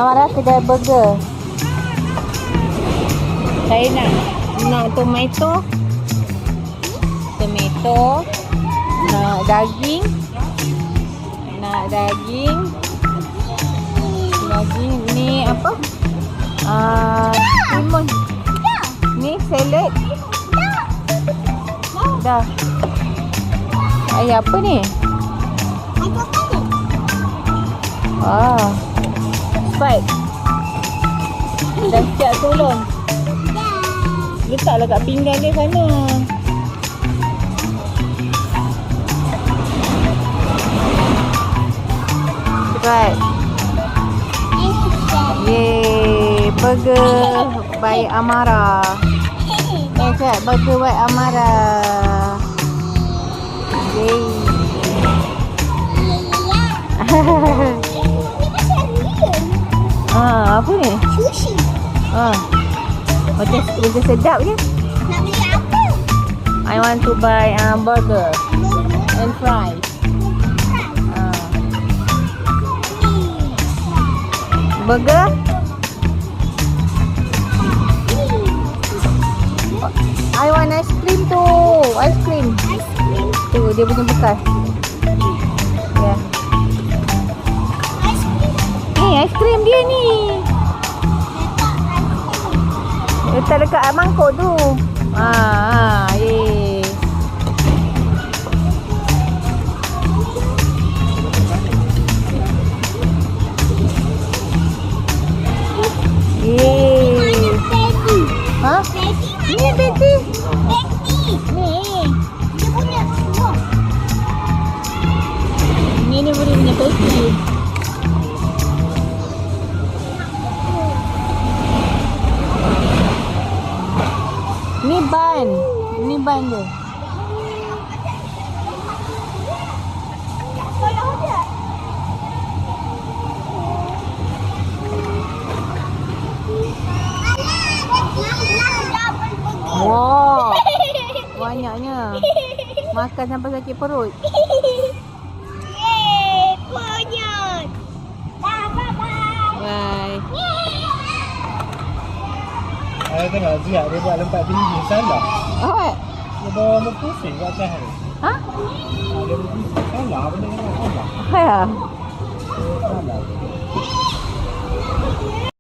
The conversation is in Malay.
Marah kedai burger. Saya nak tomato. Nak daging. Daging ni apa? Limon. Ni salad. Dah. Ayah apa ni? Sprite. Dah siap tolong. Letaklah kat pinggan dia sana. Sprite. Yeay, burger by Amara. Dekat burger by Amara. Yeay. Apa ni? Sushi. Macam sedap je. Nak beli apa? I want to buy burger and fries. Burger. I want ice cream tu. Ice cream. Tu dia punya bekas. Ya. Ni ice cream dia ni. Letak dekat mangkuk tu. Ye. Ni Betty. Ni. Dia punya semua. Ni boleh punya Betty. Ni ban dia. Wow. Banyaknya. Makan sampai sakit perut. Yeay, banyak. Bye. Bye. Saya tengok Zia dia buat lompat tinggi. Salah. Dia bawa rambut pusing kat atas ni. Ha? Dia pusing. Salah benda yang salah. Ya. Salah.